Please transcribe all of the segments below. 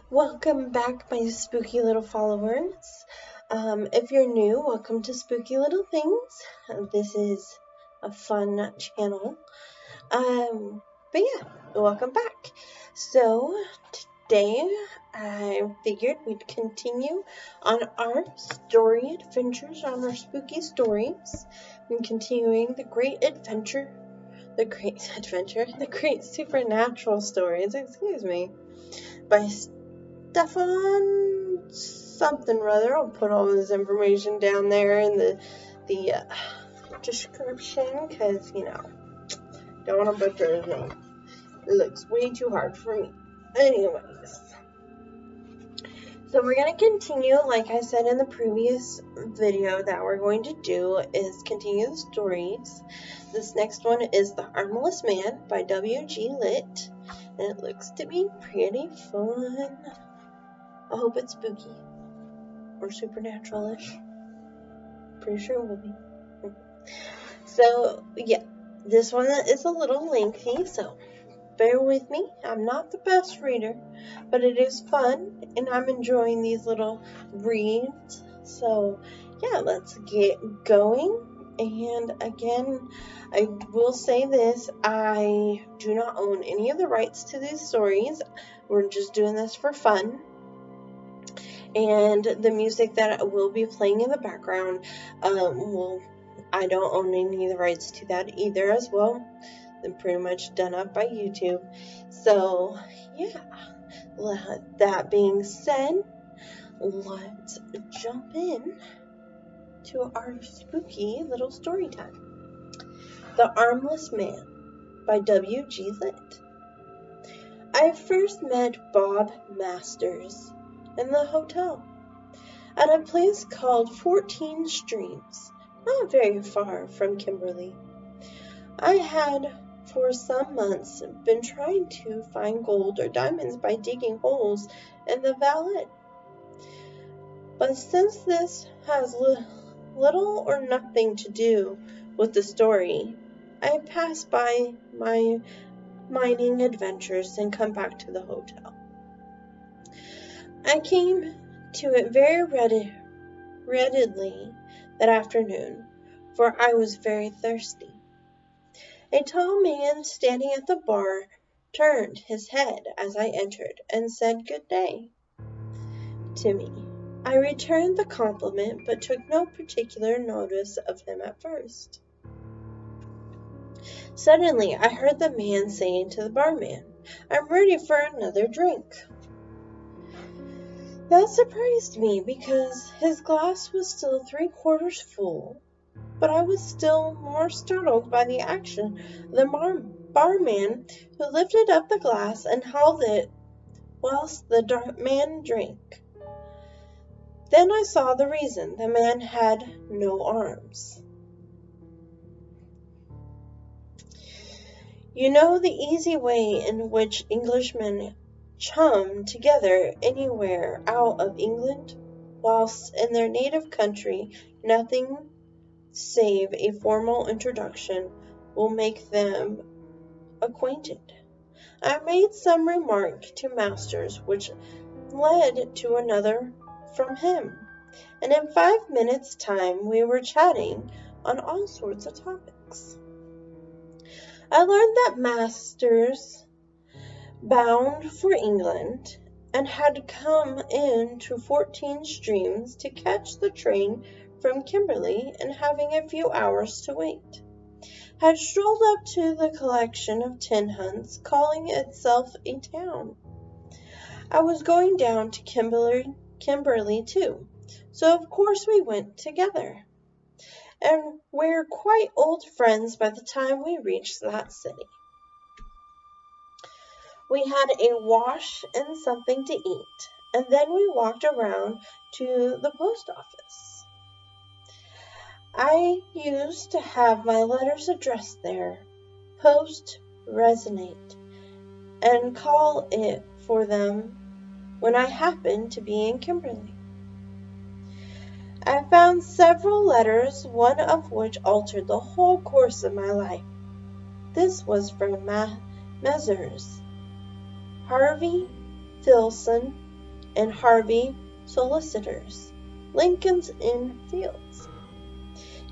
Welcome back, my spooky little followers. If you're new, welcome to Spooky Little Things. This is a fun channel. But yeah, welcome back. So today I figured we'd continue on our story adventures, on our spooky stories, and continuing the great supernatural stories, by Stefan something or other. I'll put all this information down there in the description because, don't want to butcher his name. It looks way too hard for me. Anyways, so we're going to continue, like I said in the previous video, that we're going to do is continue the stories. This next one is The Armless Man by W.G. Lit, and it looks to be pretty fun. I hope it's spooky or supernatural-ish. Pretty sure it will be. So, yeah, this one is a little lengthy, so bear with me. I'm not the best reader, but it is fun, and I'm enjoying these little reads. So, yeah, let's get going. And again, I will say this, I do not own any of the rights to these stories. We're just doing this for fun. And the music that will be playing in the background, I don't own any of the rights to that either as well. They're pretty much done up by YouTube. So, yeah. That being said, let's jump in to our spooky little story time. The Armless Man by W.G. Lit. I first met Bob Masters in the hotel at a place called 14 Streams, not very far from Kimberly. I had for some months been trying to find gold or diamonds by digging holes in the valley. But since this has little or nothing to do with the story, I pass by my mining adventures and come back to the hotel. I came to it very readily that afternoon, for I was very thirsty. A tall man standing at the bar turned his head as I entered and said good day to me. I returned the compliment, but took no particular notice of him at first. Suddenly, I heard the man saying to the barman, "I'm ready for another drink." That surprised me because his glass was still 3/4 full, but I was still more startled by the action of the barman, who lifted up the glass and held it whilst the man drank. Then I saw the reason. The man had no arms. You know the easy way in which Englishmen chum together anywhere out of England, whilst in their native country nothing save a formal introduction will make them acquainted. I made some remark to Masters which led to another from him, and in 5 minutes' time we were chatting on all sorts of topics. I learned that Masters bound for England, and had come in to 14 Streams to catch the train from Kimberley, and having a few hours to wait, had strolled up to the collection of tin hunts, calling itself a town. I was going down to Kimberley too, so of course we went together, and we're quite old friends by the time we reached that city. We had a wash and something to eat, and then we walked around to the post office. I used to have my letters addressed there, Post Resonate, and call it for them when I happened to be in Kimberley. I found several letters, one of which altered the whole course of my life. This was from Messrs. Harvey, Filson, and Harvey Solicitors, Lincoln's Inn Fields.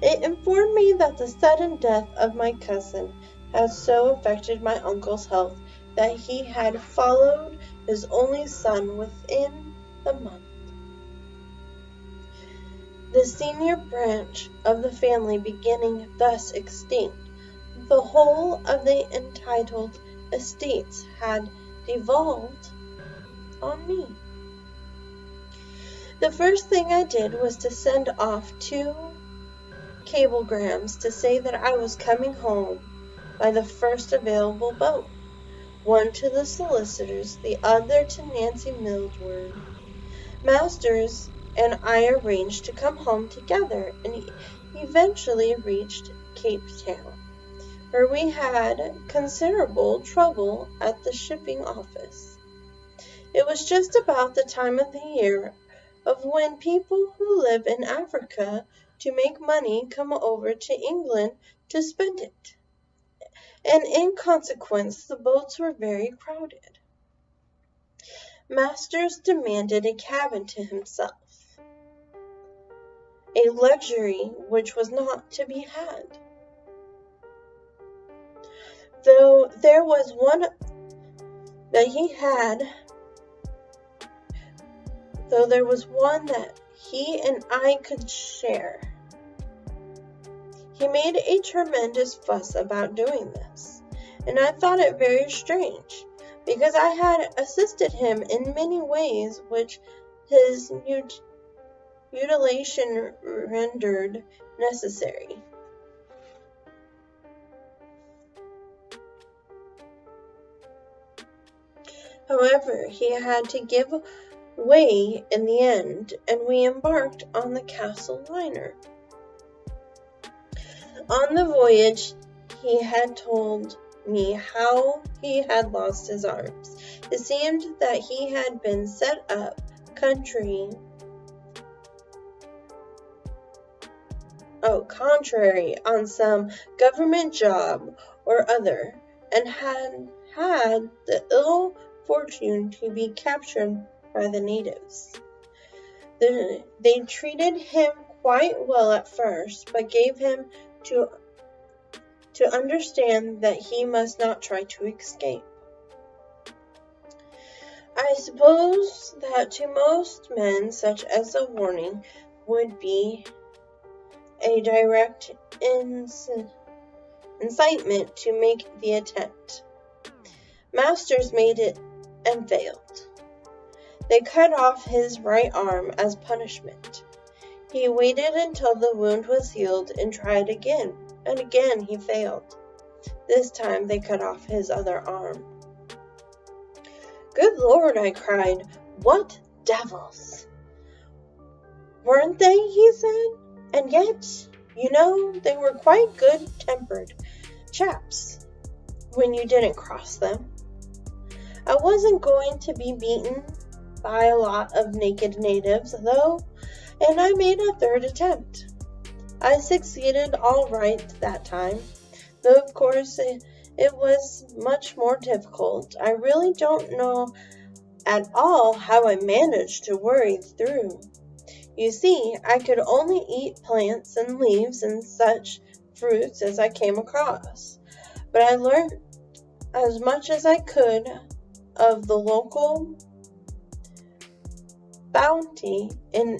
It informed me that the sudden death of my cousin had so affected my uncle's health that he had followed his only son within the month. The senior branch of the family beginning thus extinct, the whole of the entitled estates had devolved on me. The first thing I did was to send off 2 cablegrams to say that I was coming home by the first available boat, one to the solicitors, the other to Nancy Mildred. Masters and I arranged to come home together and eventually reached Cape Town, where we had considerable trouble at the shipping office. It was just about the time of the year of when people who live in Africa to make money come over to England to spend it, and in consequence the boats were very crowded. Masters demanded a cabin to himself, a luxury which was not to be had. Though there was one that he and I could share. He made a tremendous fuss about doing this, and I thought it very strange, because I had assisted him in many ways which his mutilation rendered necessary. However, he had to give way in the end, and we embarked on the Castle liner. On the voyage, he had told me how he had lost his arms. It seemed that he had been set up contrary on some government job or other, and had the ill fortune to be captured by the natives. They treated him quite well at first, but gave him to understand that he must not try to escape. I suppose that to most men such as a warning would be a direct incitement to make the attempt. Masters made it and failed. They cut off his right arm as punishment. He waited until the wound was healed and tried again, and again he failed. This time they cut off his other arm. "Good Lord," I cried, "what devils!" "Weren't they?" he said. "And yet, they were quite good-tempered chaps when you didn't cross them." I wasn't going to be beaten by a lot of naked natives, though, and I made a third attempt. I succeeded all right that time, though of course it was much more difficult. I really don't know at all how I managed to worry through. You see, I could only eat plants and leaves and such fruits as I came across, but I learned as much as I could of the local bounty in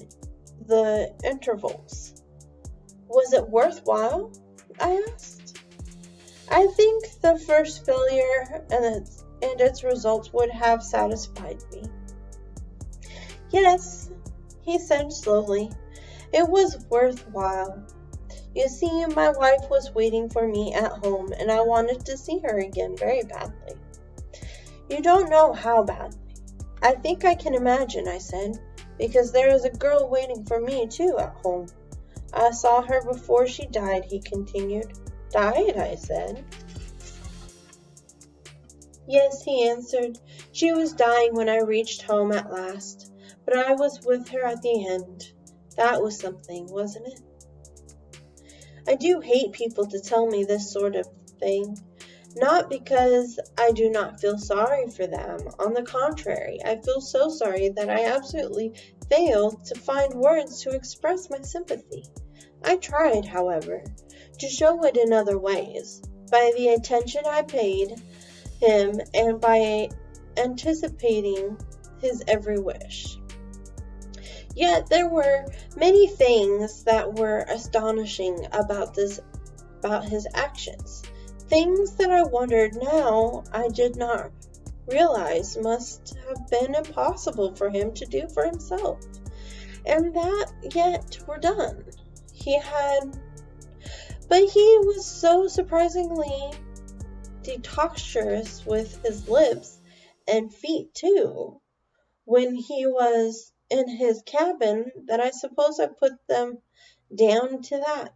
the intervals. Was it worthwhile? I asked. I think the first failure and its results would have satisfied me. Yes, he said slowly, it was worthwhile. You see, my wife was waiting for me at home, and I wanted to see her again very badly. You don't know how badly. I think I can imagine, I said, because there is a girl waiting for me too at home. I saw her before she died, he continued. Died, I said. Yes, he answered. She was dying when I reached home at last, but I was with her at the end. That was something, wasn't it? I do hate people to tell me this sort of thing. Not because I do not feel sorry for them. On the contrary, I feel so sorry that I absolutely failed to find words to express my sympathy. I tried, however, to show it in other ways, by the attention I paid him and by anticipating his every wish. Yet there were many things that were astonishing about his actions. Things that I wondered now I did not realize must have been impossible for him to do for himself, and that yet were done. But he was so surprisingly dexterous with his lips and feet too, when he was in his cabin, that I suppose I put them down to that.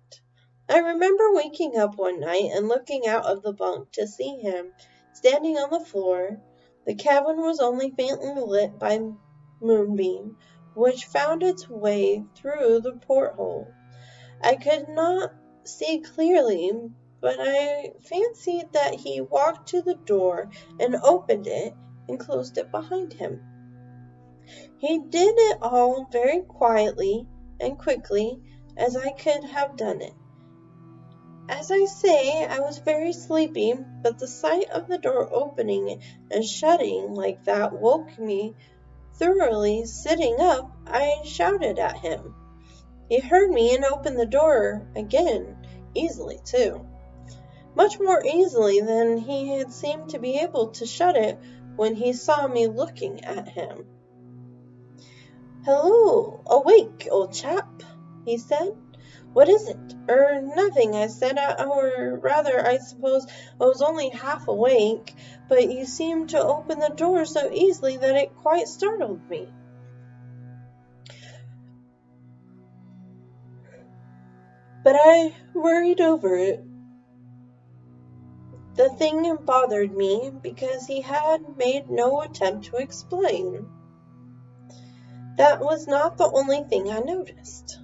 I remember waking up one night and looking out of the bunk to see him standing on the floor. The cabin was only faintly lit by moonbeam, which found its way through the porthole. I could not see clearly, but I fancied that he walked to the door and opened it and closed it behind him. He did it all very quietly and quickly, as I could have done it. As I say, I was very sleepy, but the sight of the door opening and shutting like that woke me thoroughly. Sitting up, I shouted at him. He heard me and opened the door again, easily too. Much more easily than he had seemed to be able to shut it when he saw me looking at him. "Hello, awake, old chap," he said. "What is it?" Nothing," I said, "or rather, I suppose I was only half awake, but you seemed to open the door so easily that it quite startled me." But I worried over it. The thing bothered me because he had made no attempt to explain. That was not the only thing I noticed.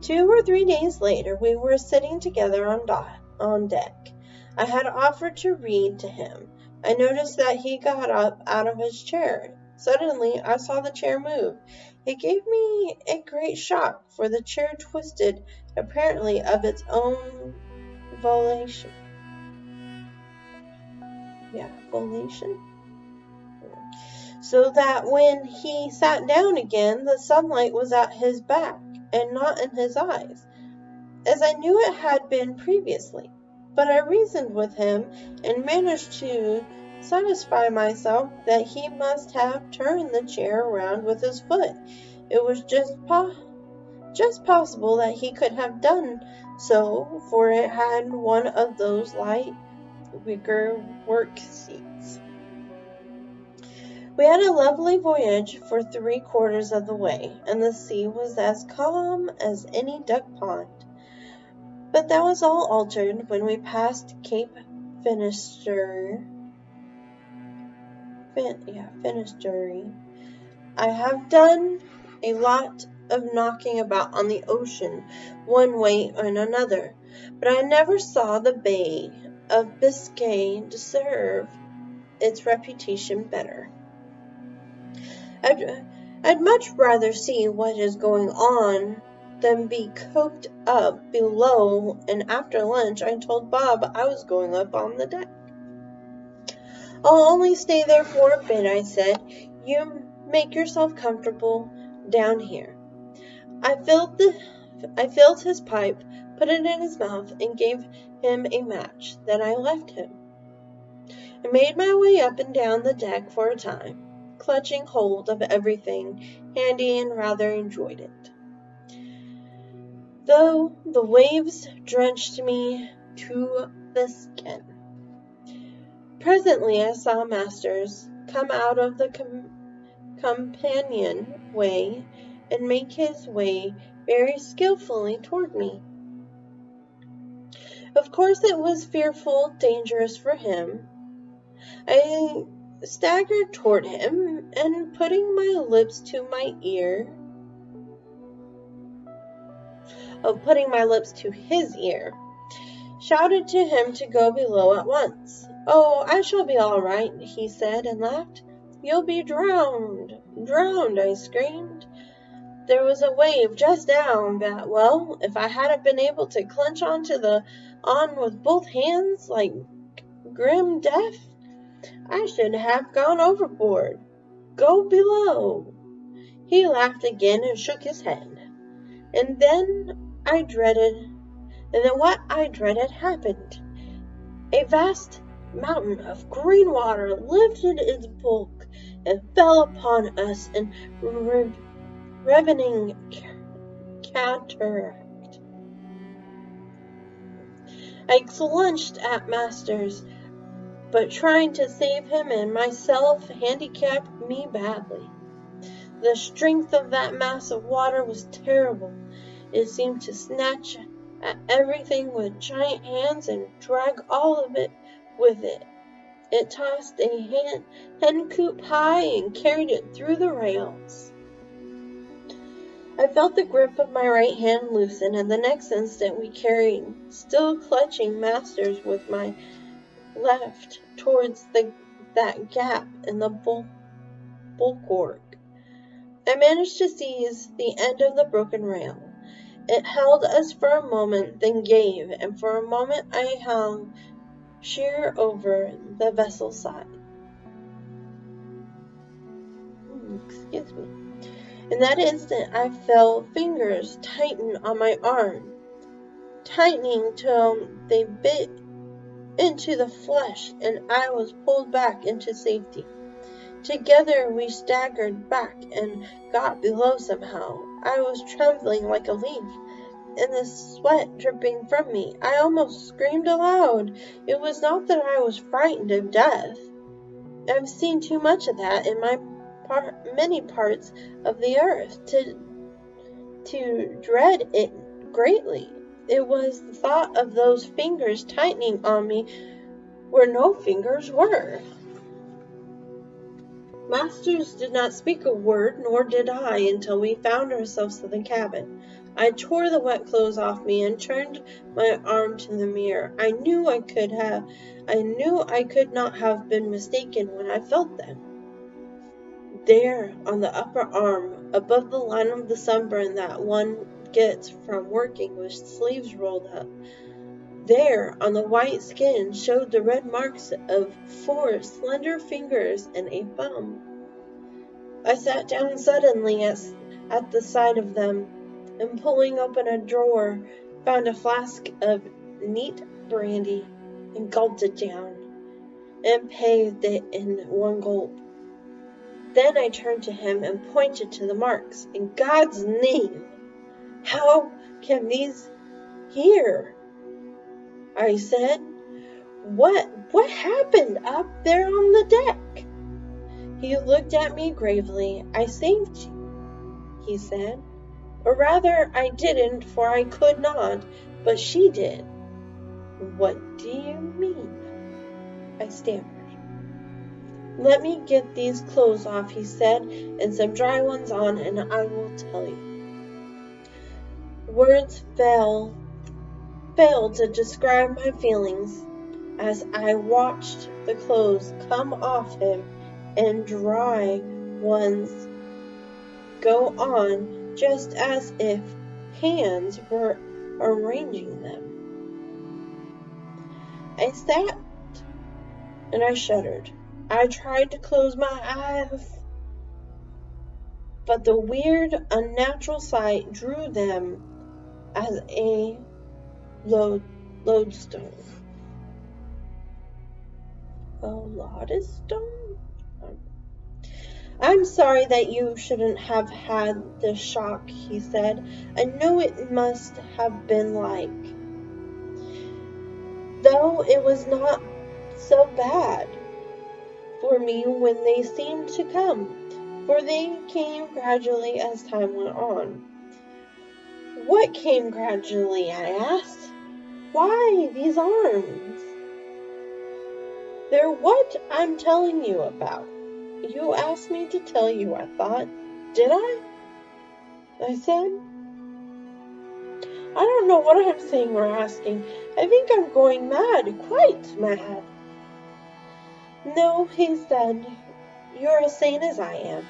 2 or 3 days later we were sitting together on deck. I had offered to read to him. I noticed that he got up out of his chair. Suddenly I saw the chair move. It gave me a great shock, for the chair twisted, apparently of its own volition. So that when he sat down again, the sunlight was at his back and not in his eyes, as I knew it had been previously. But I reasoned with him and managed to satisfy myself that he must have turned the chair around with his foot. It was just possible that he could have done so, for it had one of those light wicker work seats. We had a lovely voyage for 3/4 of the way, and the sea was as calm as any duck pond. But that was all altered when we passed Cape Finisterre. I have done a lot of knocking about on the ocean, one way and another, but I never saw the Bay of Biscay deserve its reputation better. I'd much rather see what is going on than be cooped up below, and after lunch I told Bob I was going up on the deck. "I'll only stay there for a bit," I said. "You make yourself comfortable down here." I filled his pipe, put it in his mouth, and gave him a match. Then I left him. I made my way up and down the deck for a time, clutching hold of everything handy, and rather enjoyed it, though the waves drenched me to the skin. Presently I saw Masters come out of the companion way and make his way very skilfully toward me. Of course it was fearful dangerous for him. I staggered toward him, and putting my lips to his ear, shouted to him to go below at once. "Oh, I shall be all right," he said and laughed. "You'll be drowned." "Drowned!" I screamed. There was a wave just now that, well, if I hadn't been able to clench on with both hands like grim death, I should have gone overboard. "Go below." He laughed again and shook his head. And then what I dreaded happened. A vast mountain of green water lifted its bulk and fell upon us in ravening cataract. I clutched at Masters, but trying to save him and myself handicapped me badly. The strength of that mass of water was terrible. It seemed to snatch at everything with giant hands and drag all of it with it. It tossed a hen coop high and carried it through the rails. I felt the grip of my right hand loosen, and the next instant we carried, still clutching Masters with my left, towards that gap in the bulwark. I managed to seize the end of the broken rail. It held us for a moment, then gave, and for a moment I hung sheer over the vessel's side. Excuse me. In that instant I felt fingers tighten on my arm, tightening till they bit into the flesh, and I was pulled back into safety. Together we staggered back and got below somehow. I was trembling like a leaf, and the sweat dripping from me. I almost screamed aloud. It was not that I was frightened of death. I've seen too much of that in many parts of the earth to dread it greatly. It was the thought of those fingers tightening on me where no fingers were. Masters did not speak a word, nor did I, until we found ourselves in the cabin. I tore the wet clothes off me and turned my arm to the mirror. I knew I could not have been mistaken when I felt them. There, on the upper arm, above the line of the sunburn that one gets from working with sleeves rolled up, there, on the white skin, showed the red marks of 4 slender fingers and a thumb. I sat down suddenly at the sight of them, and pulling open a drawer, found a flask of neat brandy, and gulped it down, and paid it in one gulp. Then I turned to him and pointed to the marks. "In God's name, how can these here?" I said. What happened up there on the deck?" He looked at me gravely. "I saved you," he said. "Or rather, I didn't, for I could not, but she did." "What do you mean?" I stammered. "Let me get these clothes off," he said, "and some dry ones on, and I will tell you." Words fail to describe my feelings as I watched the clothes come off him and dry ones go on, just as if hands were arranging them. I sat and I shuddered. I tried to close my eyes, but the weird, unnatural sight drew them as a lodestone. A lodestone? "I'm sorry that you shouldn't have had the shock," he said. "I know it must have been like. Though it was not so bad for me when they seemed to come, for they came gradually as time went on." "What came gradually?" I asked. "Why, these arms." "They're what I'm telling you about. You asked me to tell you, I thought. Did I?" I said. I don't know what I'm saying or asking. I think I'm going mad, quite mad. No, he said, you're as sane as I am.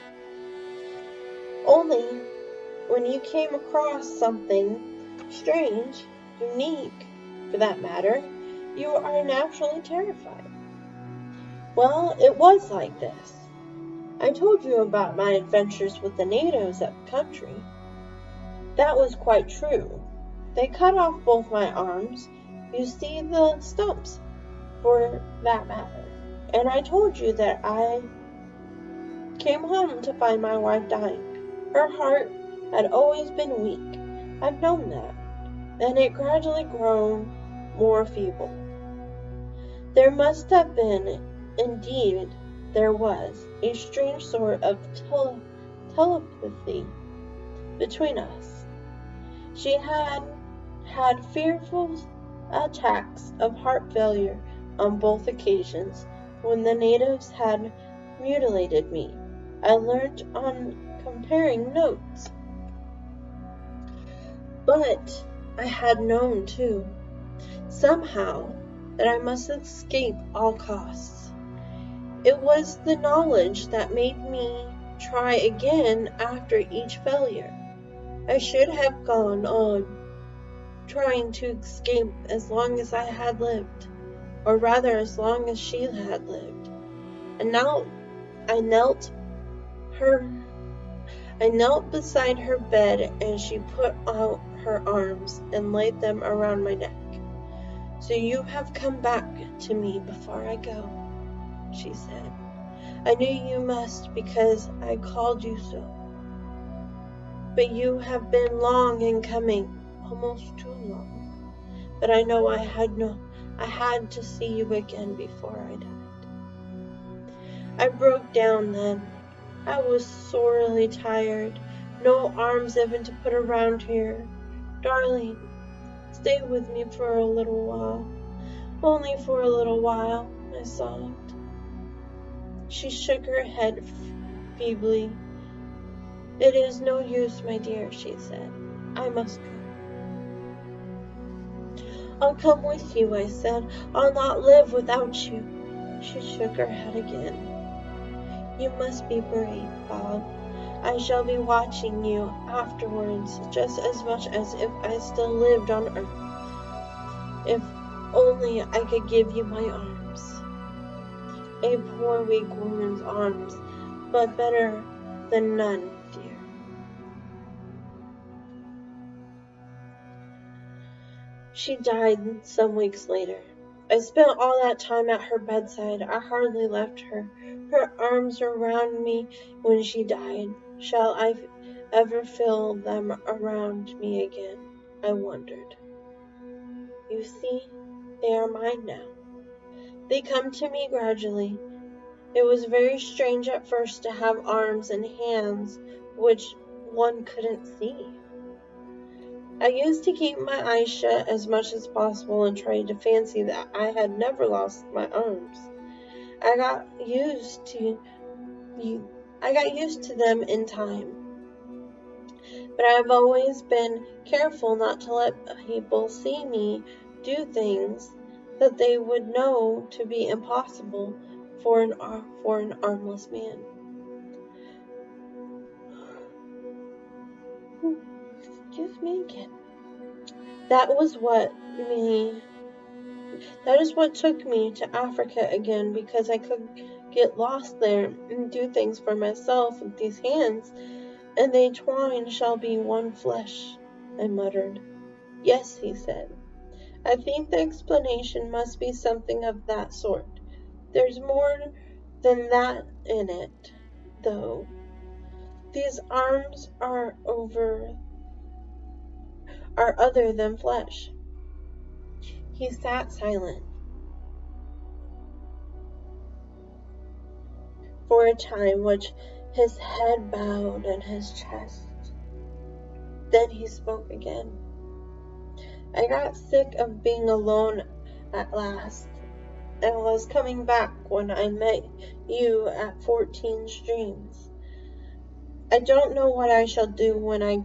Only when you came across something strange, unique, for that matter, you are naturally terrified. Well, it was like this. I told you about my adventures with the natives up country. That was quite true. They cut off both my arms. You see the stumps, for that matter. And I told you that I came home to find my wife dying. Her heart had always been weak. I've known that. And it gradually grown more feeble. There must have been, indeed there was, a strange sort of telepathy between us. She had had fearful attacks of heart failure on both occasions when the natives had mutilated me. I learnt on comparing notes. But I had known, too, somehow, that I must escape all costs. It was the knowledge that made me try again after each failure. I should have gone on trying to escape as long as I had lived, or rather as long as she had lived. And now I knelt beside her bed, and she put out her arms and laid them around my neck. So you have come back to me before I go, she said. I knew you must because I called you so. But you have been long in coming, almost too long. But I know I had to see you again before I died. I broke down then. I was sorely tired. No arms even to put around her. Darling, stay with me for a little while. Only for a little while, I sobbed. She shook her head feebly. It is no use, my dear, she said. I must go. I'll come with you, I said. I'll not live without you. She shook her head again. You must be brave, Bob. I shall be watching you afterwards just as much as if I still lived on earth. If only I could give you my arms. A poor weak woman's arms, but better than none, dear. She died some weeks later. I spent all that time at her bedside. I hardly left her. Her arms were round me when she died. Shall I ever feel them around me again? I wondered. You see, they are mine now. They come to me gradually. It was very strange at first to have arms and hands which one couldn't see. I used to keep my eyes shut as much as possible and tried to fancy that I had never lost my arms. I got used to them in time. But I've always been careful not to let people see me do things that they would know to be impossible for an armless man. Excuse me again. That is what took me to Africa again, because I could get lost there and do things for myself with these hands, and they twine shall be one flesh, I muttered. Yes, he said. I think the explanation must be something of that sort. There's more than that in it, though. These arms are other than flesh. He sat silent for a time, which his head bowed and his chest. Then he spoke again. I got sick of being alone at last, and was coming back when I met you at 14 Streams. I don't know what I shall do when I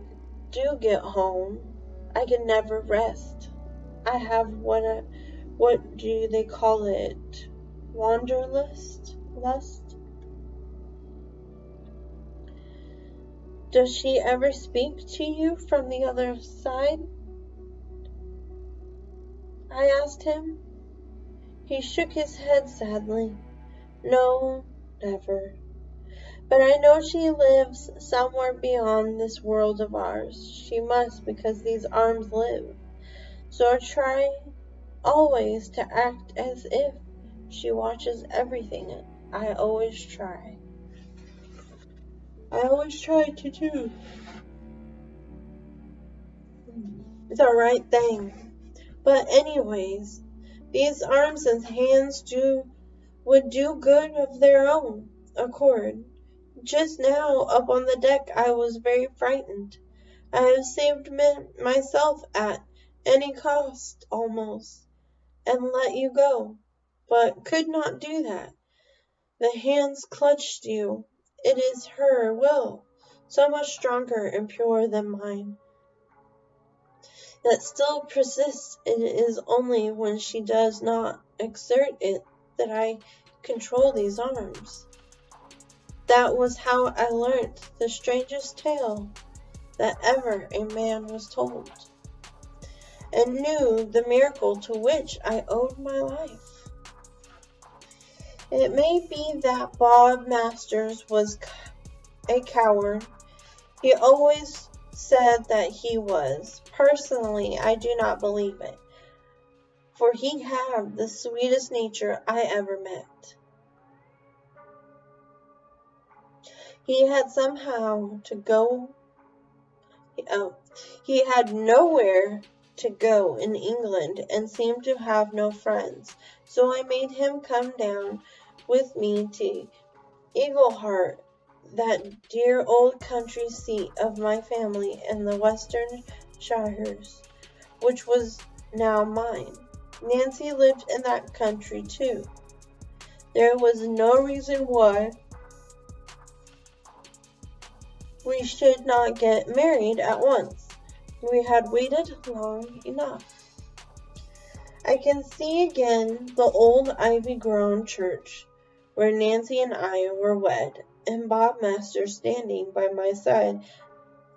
do get home. I can never rest. I have what do they call it? Wanderlust? Lust? Does she ever speak to you from the other side? I asked him. He shook his head sadly. No, never. But I know she lives somewhere beyond this world of ours. She must, because these arms live. So I try always to act as if she watches everything. I always try. I always try to do the right thing. But anyways, these arms and hands would do good of their own accord. Just now, up on the deck, I was very frightened. I have saved myself at any cost, almost, and let you go, but could not do that. The hands clutched you. It is her will, so much stronger and purer than mine, that still persists. It is only when she does not exert it that I control these arms. That was how I learnt the strangest tale that ever a man was told, and knew the miracle to which I owed my life. It may be that Bob Masters was a coward. He always said that he was. Personally, I do not believe it, for he had the sweetest nature I ever met. He had somehow to go. He had nowhere to go in England and seemed to have no friends, so I made him come down with me to Eagleheart, that dear old country seat of my family in the Western Shires, which was now mine. Nancy lived in that country too. There was no reason why we should not get married at once. We had waited long enough. I can see again the old ivy-grown church where Nancy and I were wed, and Bob Masters standing by my side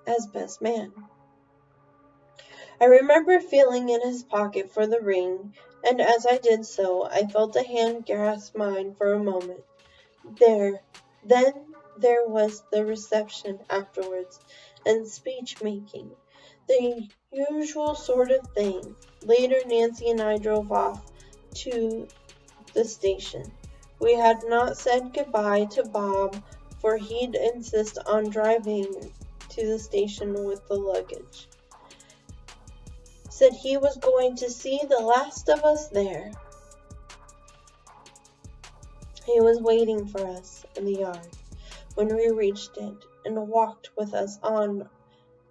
as best man. I remember feeling in his pocket for the ring, and as I did so, I felt a hand grasp mine for a moment. Then there was the reception afterwards, and speech-making, the usual sort of thing. Later, Nancy and I drove off to the station. We had not said goodbye to Bob, for he'd insist on driving to the station with the luggage. Said he was going to see the last of us there. He was waiting for us in the yard when we reached it, and walked with us on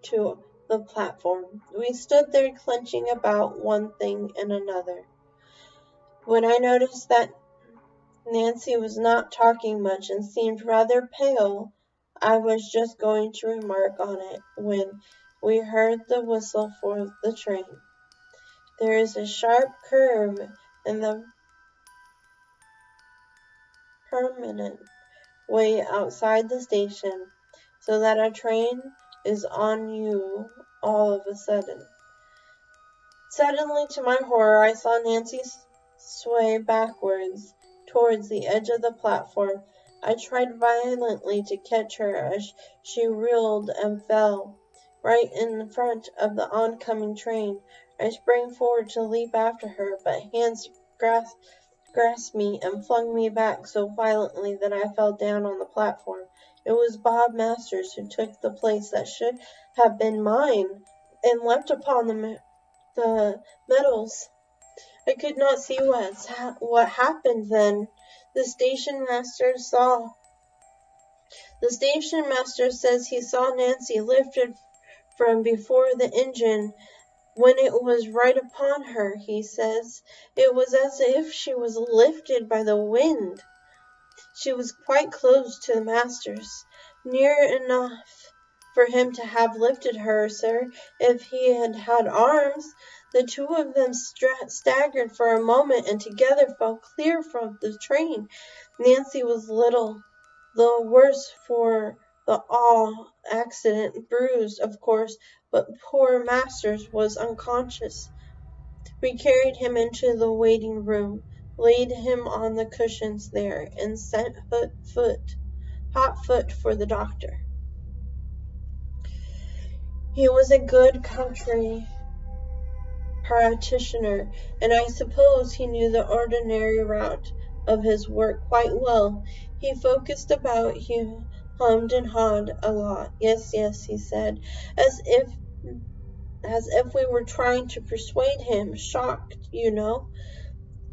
to the platform. We stood there clenching about one thing and another. When I noticed that Nancy was not talking much and seemed rather pale, I was just going to remark on it when we heard the whistle for the train. There is a sharp curve in the permanent way outside the station, so that a train is on you all of a sudden. Suddenly, to my horror, I saw Nancy sway backwards towards the edge of the platform. I tried violently to catch her as she reeled and fell right in front of the oncoming train. I sprang forward to leap after her, but hands grasped me and flung me back so violently that I fell down on the platform. It was Bob Masters who took the place that should have been mine and leapt upon the metals. I could not see what happened then. The station master says he saw Nancy lifted from before the engine when it was right upon her. He says it was as if she was lifted by the wind. She was quite close to the masters, near enough for him to have lifted her, sir. If he had had arms. The two of them staggered for a moment and together fell clear from the train. Nancy was little the worse for the accident, bruised, of course, but poor Masters was unconscious. We carried him into the waiting room, laid him on the cushions there, and sent hot foot for the doctor. He was a good country practitioner, and I suppose he knew the ordinary route of his work quite well. He focused about, he hummed and hawed a lot. Yes, yes, he said, as if we were trying to persuade him, shocked, you know.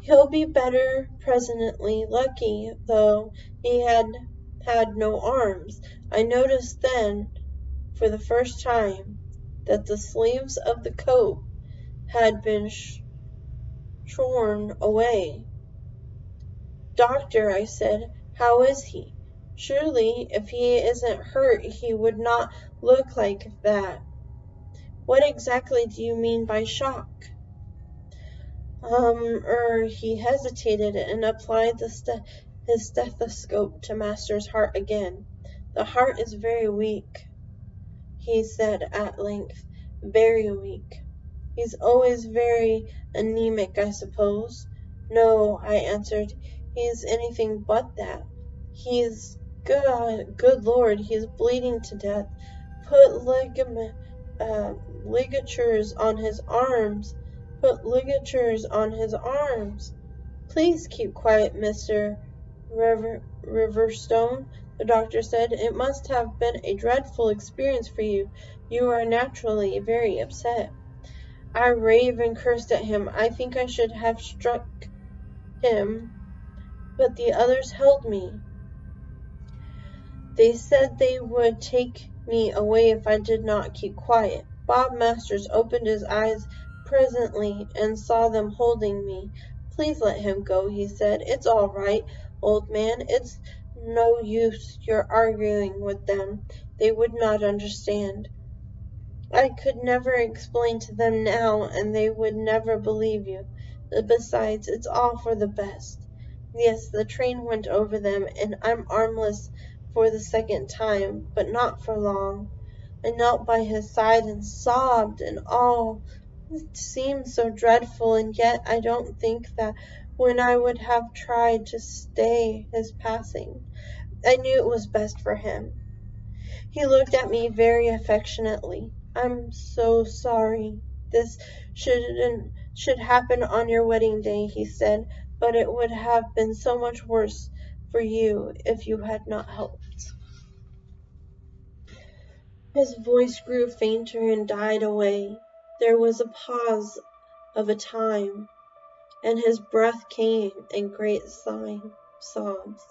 He'll be better presently. Lucky, though, he had no arms. I noticed then, for the first time, that the sleeves of the coat had been shorn away. Doctor, I said, how is he? Surely, if he isn't hurt, he would not look like that. What exactly do you mean by shock? He hesitated and applied his stethoscope to Master's heart again. The heart is very weak, he said at length. Very weak. He's always very anemic, I suppose. No, I answered. He's anything but that. He's good Lord, he's bleeding to death. Put ligatures on his arms. Put ligatures on his arms. Please keep quiet, Mr. Riverstone, the doctor said. It must have been a dreadful experience for you. You are naturally very upset. I raved and cursed at him. I think I should have struck him, but the others held me. They said they would take me away if I did not keep quiet. Bob Masters opened his eyes presently and saw them holding me. Please let him go, he said. It's all right, old man. It's no use your arguing with them. They would not understand. I could never explain to them now, and they would never believe you. Besides, it's all for the best. Yes, the train went over them, and I'm armless for the second time, but not for long. I knelt by his side and sobbed, and all it seemed so dreadful, and yet I don't think that when I would have tried to stay his passing, I knew it was best for him. He looked at me very affectionately. I'm so sorry this should happen on your wedding day, he said, but it would have been so much worse for you if you had not helped. His voice grew fainter and died away. There was a pause of a time, and his breath came in great sobs.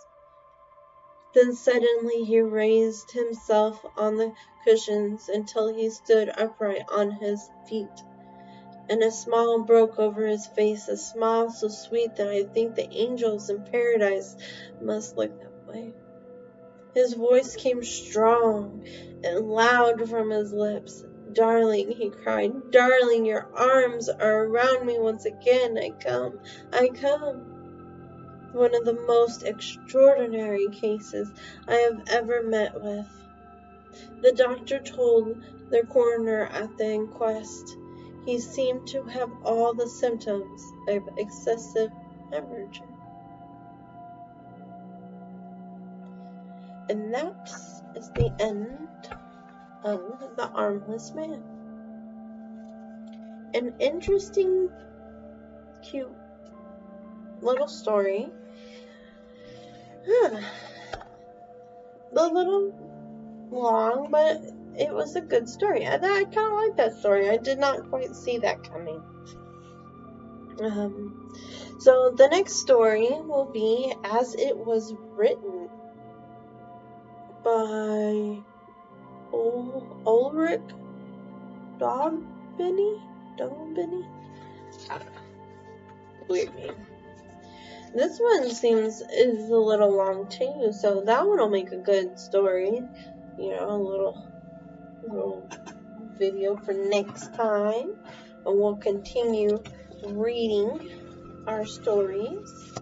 Then suddenly he raised himself on the cushions until he stood upright on his feet, and a smile broke over his face, a smile so sweet that I think the angels in paradise must look that way. His voice came strong and loud from his lips. Darling, he cried, darling, your arms are around me once again. I come. One of the most extraordinary cases I have ever met with. The doctor told the coroner at the inquest he seemed to have all the symptoms of excessive hemorrhage. And that is the end of The Armless Man. An interesting, cute little story. A little long, but it was a good story. I kind of like that story. I did not quite see that coming. So the next story will be As It Was Written by Ulrich Dogbeny? I don't know. Weird name. This one is a little long too, so that one will make a good story. You know, a little little video for next time, and we'll continue reading our stories,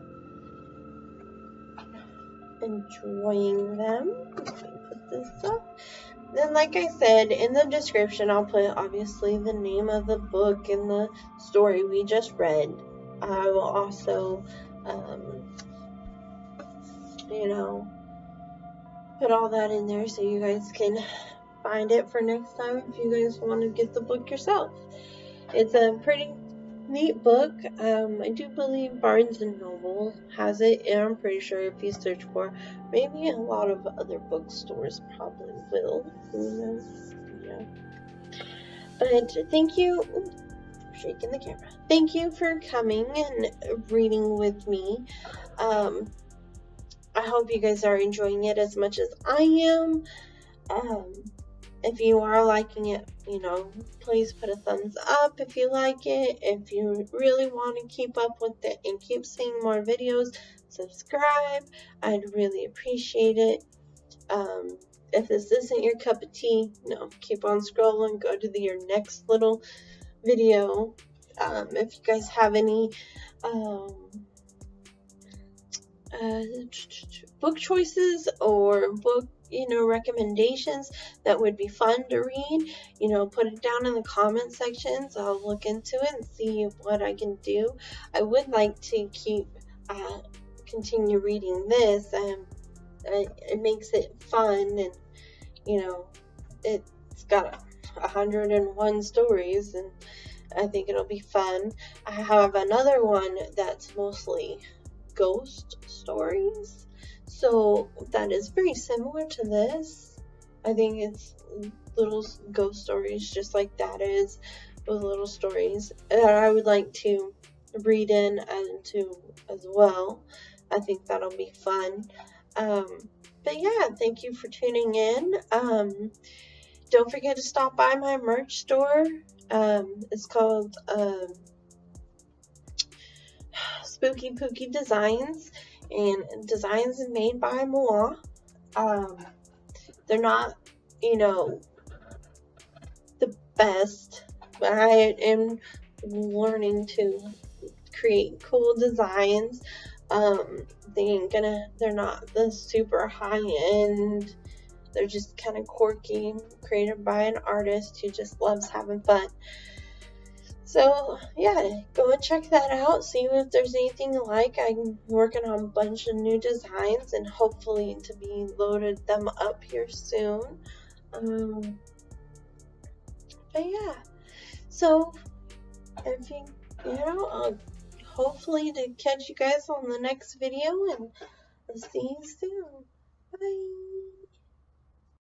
enjoying them. Let me put this up. Then, like I said, in the description, I'll put obviously the name of the book and the story we just read. I will also, put all that in there so you guys can find it for next time if you guys want to get the book yourself. It's a pretty neat book. I do believe Barnes & Noble has it, and I'm pretty sure if you search for, maybe a lot of other bookstores probably will. Who knows? Yeah. But thank you. I'm shaking the camera. Thank you for coming and reading with me. I hope you guys are enjoying it as much as I am. If you are liking it, please put a thumbs up if you like it. If you really want to keep up with it and keep seeing more videos, subscribe. I'd really appreciate it. If this isn't your cup of tea, keep on scrolling. Go to your next little video. If you guys have any book choices or book recommendations that would be fun to read, put it down in the comment sections. I'll look into it and see what I can do. I would like to continue reading this, and it makes it fun, and it's got 101 stories, and I think it'll be fun. I have another one that's mostly ghost stories, so that is very similar to this. I think it's little ghost stories just like that is, with little stories that I would like to read in as well. I think that'll be fun. But yeah, thank you for tuning in. Don't forget to stop by my merch store. It's called Spooky Pooky Designs, and designs made by Moa. They're not, the best, but I am learning to create cool designs. They're not the super high end. They're just kind of quirky, created by an artist who just loves having fun. So, yeah, go and check that out. See if there's anything you like. I'm working on a bunch of new designs and hopefully to be loaded them up here soon. But yeah, so if hopefully to catch you guys on the next video, and I'll see you soon. Bye.